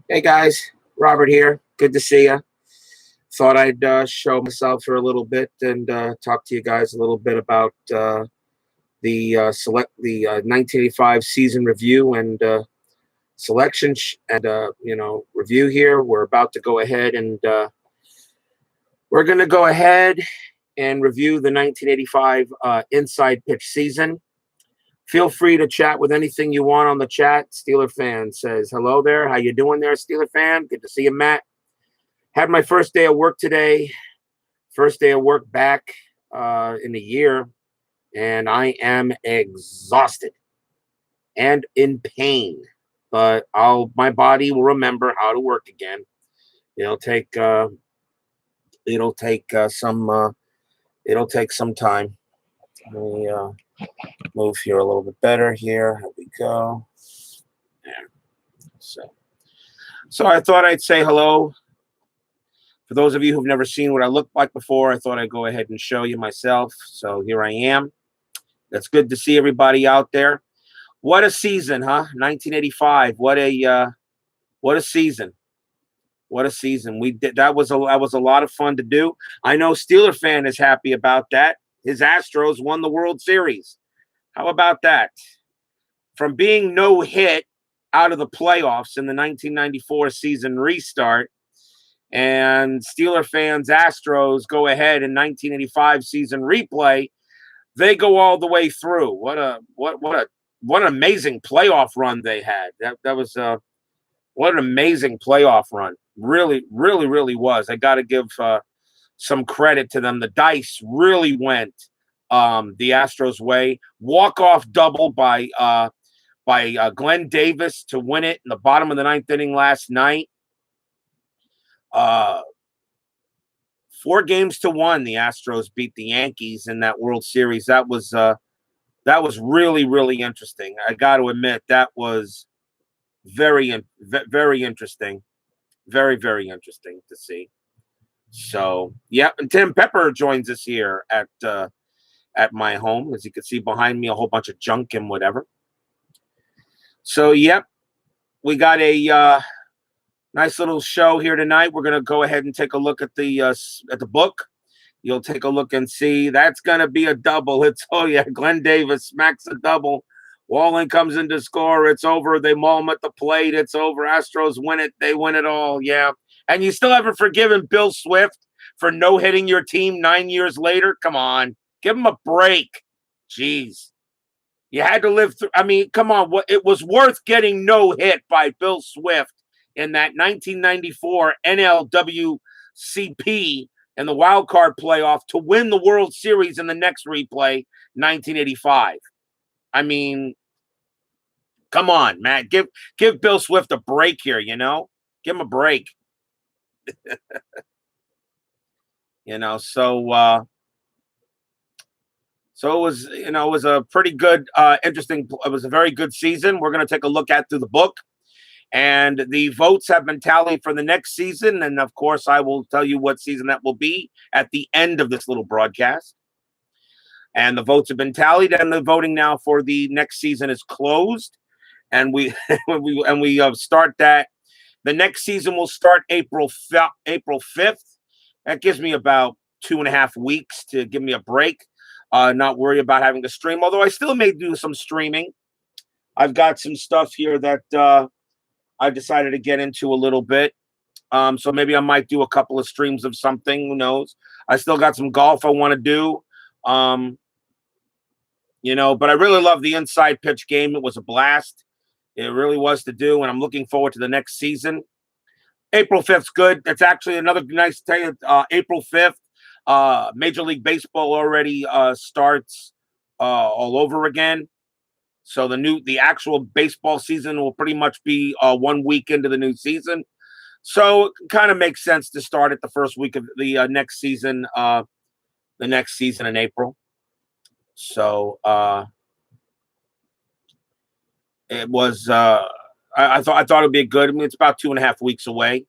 Hey guys, Robert here. Good to see you. Thought I'd show myself for a little bit and talk to you guys a little bit about the 1985 season review and selection and review here. We're about to go ahead and we're going to go ahead and review the 1985 inside pitch season. Feel free to chat with anything you want on the chat. Steeler fan says, hello there. How you doing there, Steeler fan? Good to see you, Matt. Had my first day of work today. First day of work back in a year. And I am exhausted and in pain. But my body will remember how to work again. It'll take some time. Let me move here a little bit better here. Here we go. There. So I thought I'd say hello. For those of you who've never seen what I looked like before, I thought I'd go ahead and show you myself. So here I am. It's good to see everybody out there. What a season, huh? 1985. What a season. What a season. That was a lot of fun to do. I know Steeler fan is happy about that. His Astros won the World Series. How about that? From being no hit out of the playoffs in the 1994 season restart, and Steeler fans, Astros go ahead in 1985 season replay. They go all the way through. What an amazing playoff run they had. That was what an amazing playoff run. Really, really, really was. I got to give some credit to them. The dice really went the Astros' way. Walk-off double by Glenn Davis to win it in the bottom of the ninth inning last night. 4-1, the Astros beat the Yankees in that World Series. That was really, really interesting. I got to admit, that was very, very interesting. Very, very interesting to see. So, yeah, and Tim Pepper joins us here at my home. As you can see behind me, a whole bunch of junk and whatever. So, yep, we got a nice little show here tonight. We're going to go ahead and take a look at the book. You'll take a look and see that's going to be a double. Glenn Davis smacks a double. Wallen comes in to score. It's over. They maul him at the plate. It's over. Astros win it. They win it all. Yeah. And you still haven't forgiven Bill Swift for no-hitting your team 9 years later? Come on. Give him a break. Jeez. You had to live through. I mean, come on. It was worth getting no-hit by Bill Swift in that 1994 NLWCP and the wild card playoff to win the World Series in the next replay, 1985. I mean, come on, man. Give Bill Swift a break here, you know? Give him a break. So it was a pretty good, interesting, it was a very good season. We're going to take a look at through the book. And the votes have been tallied for the next season. And, of course, I will tell you what season that will be at the end of this little broadcast. And the votes have been tallied, and the voting now for the next season is closed. And we start that. The next season will start April 5th. That gives me about 2.5 weeks to give me a break. Not worry about having to stream, although I still may do some streaming. I've got some stuff here that I decided to get into a little bit. So maybe I might do a couple of streams of something. Who knows? I still got some golf I want to do. But I really love the inside pitch game. It was a blast. It really was to do, and I'm looking forward to the next season. April 5th's good. That's actually another nice day. April 5th, Major League Baseball already starts all over again. So the actual baseball season will pretty much be 1 week into the new season. So it kind of makes sense to start at the first week of the next season. The next season in April. So it was. I thought it'd be good. I mean, it's about 2.5 weeks away.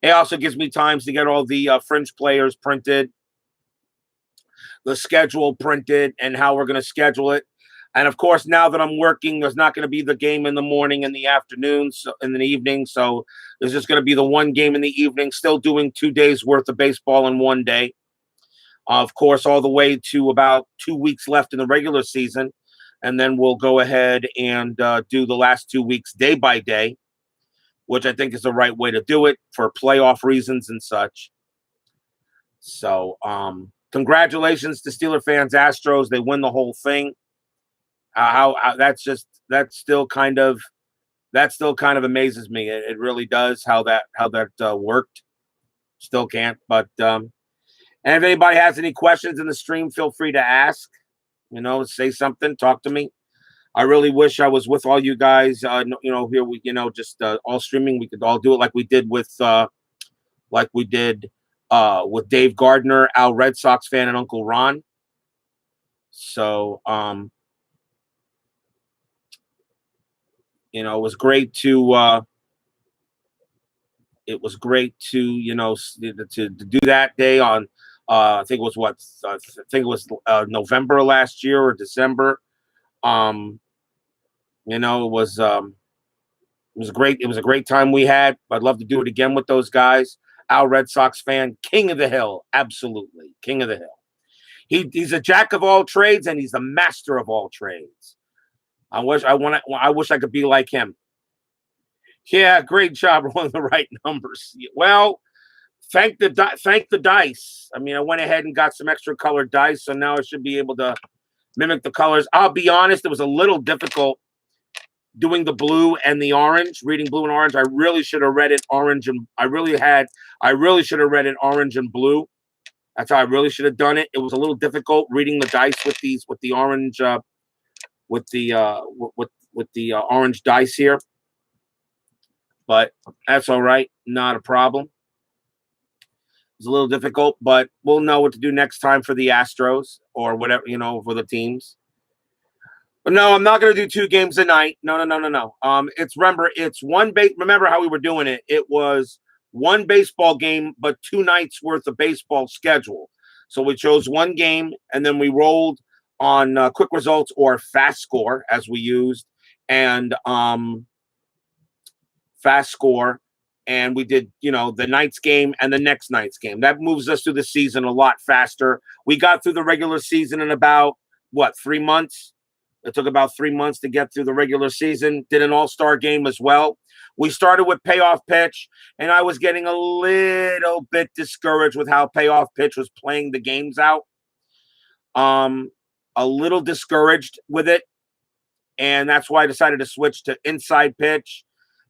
It also gives me time to get all the fringe players printed, the schedule printed, and how we're going to schedule it. And of course, now that I'm working, there's not going to be the game in the morning and the afternoon, so in the evening. So there's just going to be the one game in the evening, still doing 2 days worth of baseball in one day. Of course, all the way to about 2 weeks left in the regular season. And then we'll go ahead and do the last 2 weeks day by day, which I think is the right way to do it for playoff reasons and such. So congratulations to Steeler fans, Astros. They win the whole thing. How that still kind of amazes me. It really does how that worked. Still can't, but and if anybody has any questions in the stream, feel free to ask. Say something, talk to me. I really wish I was with all you guys. Here we, just all streaming. We could all do it like we did with Dave Gardner, Al Red Sox fan, and Uncle Ron. So it was great to to do that day on I think it was November last year or December. It was great. It was a great time we had. I'd love to do it again with those guys. Al Red Sox fan, king of the hill, absolutely king of the hill. He's a jack of all trades and he's a master of all trades. I wish I could be like him. Yeah, great job rolling the right numbers. Well, thank the dice. I mean, I went ahead and got some extra colored dice, so now I should be able to mimic the colors. I'll be honest, it was a little difficult doing the blue and the orange, reading blue and orange. I really should have read it orange, and I really should have read it orange and blue. That's how I really should have done it. It was a little difficult reading the dice with the orange orange dice here. But that's all right. Not a problem. It's a little difficult, but we'll know what to do next time for the Astros or whatever, for the teams. But no, I'm not going to do 2 games a night. No. It's one base. Remember how we were doing it? It was one baseball game, but 2 nights worth of baseball schedule. So we chose one game, and then we rolled on quick results or FastScore as we used, and FastScore, and we did, the night's game and the next night's game. That moves us through the season a lot faster. We got through the regular season in about 3 months. It took about 3 months to get through the regular season. Did an all-star game as well. We started with Payoff Pitch, and I was getting a little bit discouraged with how Payoff Pitch was playing the games out. A little discouraged with it, and that's why I decided to switch to Inside Pitch.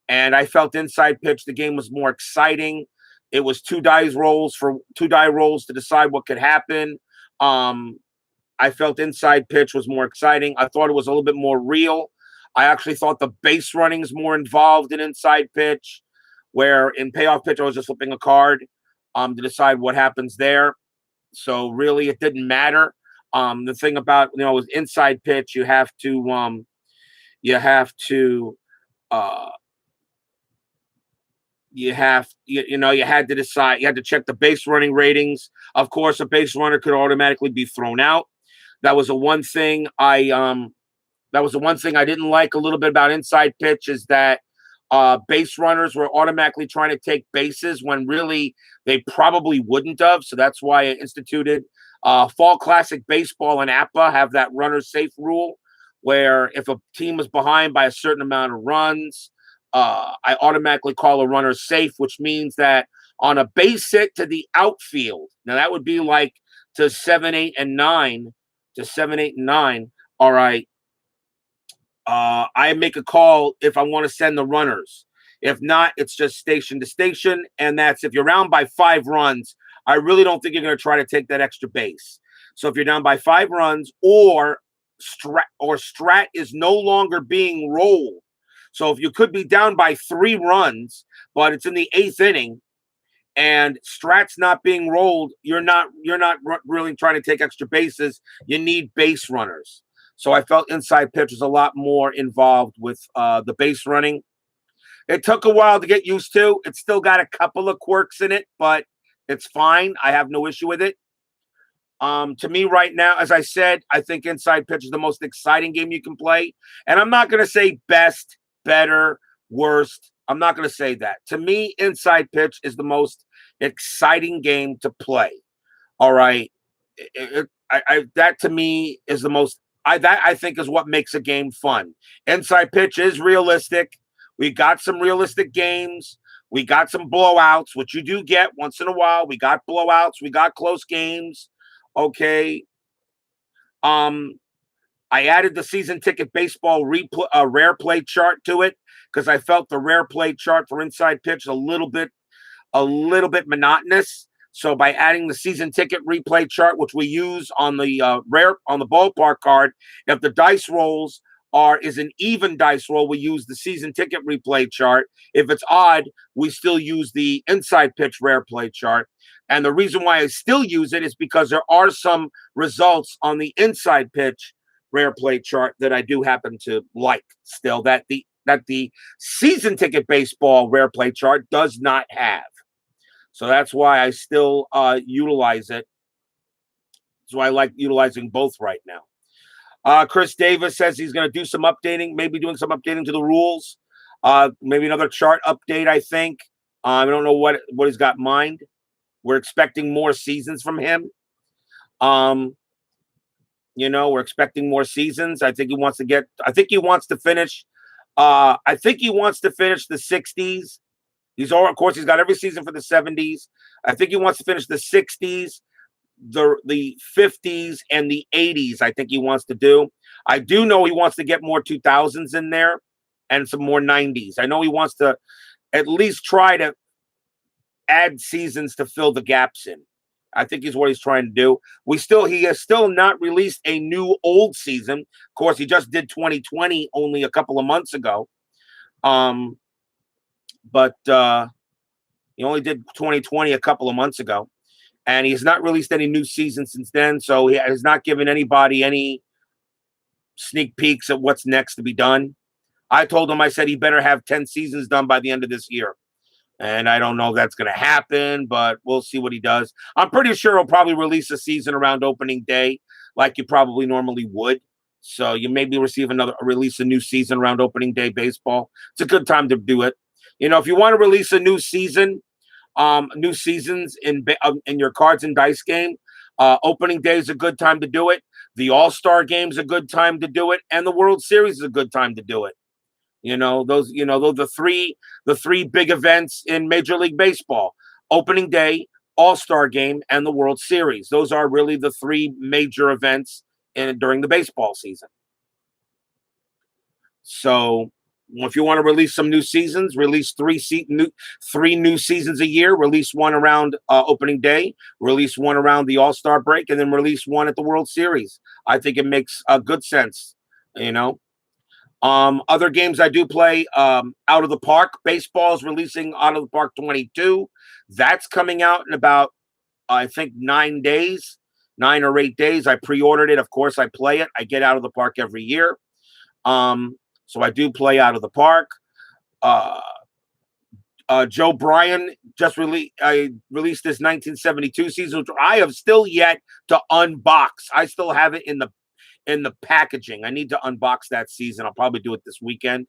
And I felt Inside Pitch, the game was more exciting. It was 2 die rolls to decide what could happen. I felt Inside Pitch was more exciting. I thought it was a little bit more real. I actually thought the base running is more involved in Inside Pitch, where in Payoff Pitch I was just flipping a card to decide what happens there. So really, it didn't matter. The thing about with Inside Pitch, you had to decide. You had to check the base running ratings. Of course, a base runner could automatically be thrown out. That was the one thing I didn't like a little bit about Inside Pitch, is that base runners were automatically trying to take bases when really they probably wouldn't have. So that's why I instituted Fall Classic Baseball and APA have that runner safe rule, where if a team is behind by a certain amount of runs, I automatically call a runner safe, which means that on a base hit to the outfield, now that would be like to 7, 8, and 9. All right. I make a call if I want to send the runners. If not, it's just station to station. And that's if you're down by 5 runs, I really don't think you're going to try to take that extra base. So if you're down by 5 runs or Strat is no longer being rolled. So if you could be down by 3 runs, but it's in the 8th inning and Strat's not being rolled, you're not really trying to take extra bases. You need base runners. So I felt Inside Pitch was a lot more involved with the base running. It took a while to get used to. It's still got a couple of quirks in it, but it's fine. I have no issue with it. To me right now, as I said, I think inside pitch is the most exciting game you can play. And I'm not going to say best, better, worst. I'm not going to say that. To me, inside pitch is the most exciting game to play. All right. That to me is the most, that I think is what makes a game fun. Inside pitch is realistic. We got some realistic games. We got some blowouts, which you do get once in a while. We got blowouts. We got close games. Okay. I added the season ticket baseball rare play chart to it because I felt the rare play chart for inside pitch a little bit monotonous. So by adding the season ticket replay chart, which we use on the ballpark card, if the dice rolls is an even dice roll, we use the season ticket replay chart. If it's odd, we still use the inside pitch rare play chart. And the reason why I still use it is because there are some results on the inside pitch rare play chart that I do happen to like still that the season ticket baseball rare play chart does not have. So that's why I still utilize it. That's why I like utilizing both right now. Chris Davis says he's going to do some updating, maybe doing some updating to the rules. Maybe another chart update, I think. I don't know what he's got in mind. We're expecting more seasons from him. We're expecting more seasons. I think he wants to finish the 60s. Of course, he's got every season for the 70s. I think he wants to finish the 60s, the 50s, and the 80s. I think he wants to do. I do know he wants to get more 2000s in there and some more 90s. I know he wants to at least try to add seasons to fill the gaps in. I think is what he's trying to do. He has still not released a new old season. Of course, he just did 2020 only a couple of months ago. But he only did 2020 a couple of months ago, and he has not released any new season since then. So he has not given anybody any sneak peeks at what's next to be done. I told him, I said he better have 10 seasons done by the end of this year. And I don't know if that's going to happen, but we'll see what he does. I'm pretty sure he'll probably release a season around opening day, like you probably normally would. So you maybe release a new season around opening day baseball. It's a good time to do it. If you want to release a new season, new seasons in your cards and dice game, opening day is a good time to do it. The All-Star game is a good time to do it, and the World Series is a good time to do it. Those the three big events in Major League Baseball: opening day, All-Star game, and the World Series. Those are really the three major events during the baseball season. So if you want to release some new seasons, release three new seasons a year. Release one around opening day, release one around the All-Star break, and then release one at the World Series. I think it makes good sense. Other games I do play, Out of the Park. Baseball is releasing Out of the Park 22. That's coming out in about, I think, 9 or 8 days. I pre-ordered it. Of course, I play it. I get Out of the Park every year. So I do play Out of the Park. Joe Bryan just released this 1972 season, which I have still yet to unbox. I still have it in the packaging. I need to unbox that season. I'll probably do it this weekend.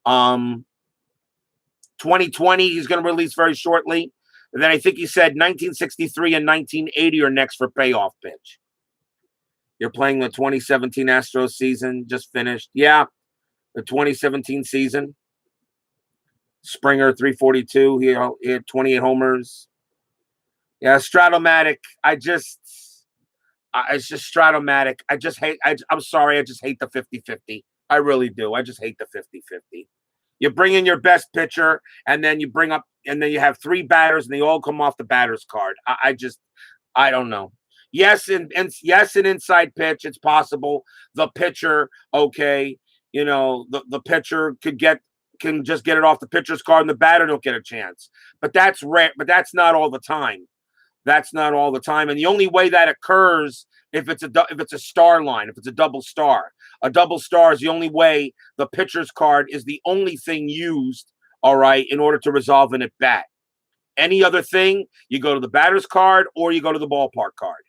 2020 he's going to release very shortly. And then I think he said 1963 and 1980 are next for Payoff Pitch. You're playing the 2017 Astros season, just finished. Yeah, the 2017 season. Springer, 342. He had 28 homers. Yeah, Stratomatic. It's just Stratomatic. I'm sorry. I just hate the 50-50. I really do. I just hate the 50-50. You bring in your best pitcher, and then you you have three batters, and they all come off the batter's card. I don't know. Yes, and inside pitch, it's possible. The pitcher, okay, the pitcher can just get it off the pitcher's card, and the batter don't get a chance. But that's rare. But that's not all the time. That's not all the time. And the only way that occurs if it's a star line, if it's a double star. A double star is the only way the pitcher's card is the only thing used, all right, in order to resolve an at-bat. Any other thing, you go to the batter's card or you go to the ballpark card.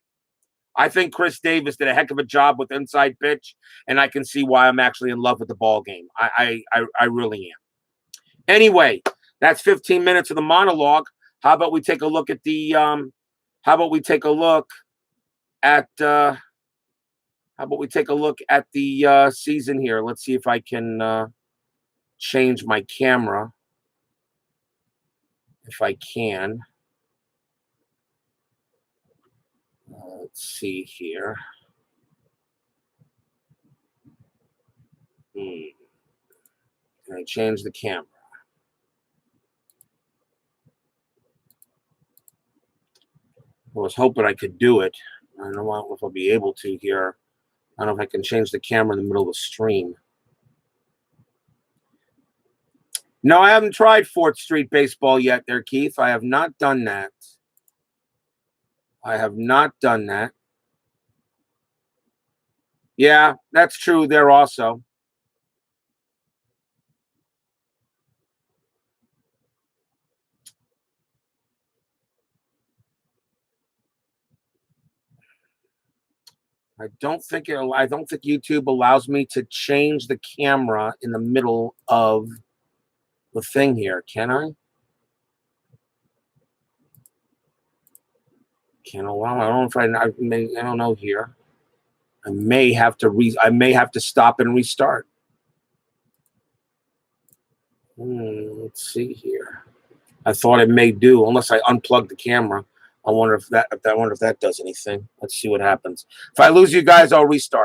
I think Chris Davis did a heck of a job with inside pitch, and I can see why I'm actually in love with the ball game. I really am. Anyway, that's 15 minutes of the monologue. How about we take a look at the season here? Let's see if I can change my camera. If I can. Let's see here. Can I change the camera? I was hoping I could do it. I don't know if I'll be able to here. I don't know if I can change the camera in the middle of the stream. No, I haven't tried 4th Street Baseball yet there, Keith. I have not done that. Yeah, that's true there also. I don't think YouTube allows me to change the camera in the middle of the thing here. Can I? Can't allow. I don't know if I don't know here. I may have to stop and restart. Let's see here. I thought it may do, unless I unplug the camera. I wonder if that does anything. Let's see what happens. If I lose you guys, I'll restart.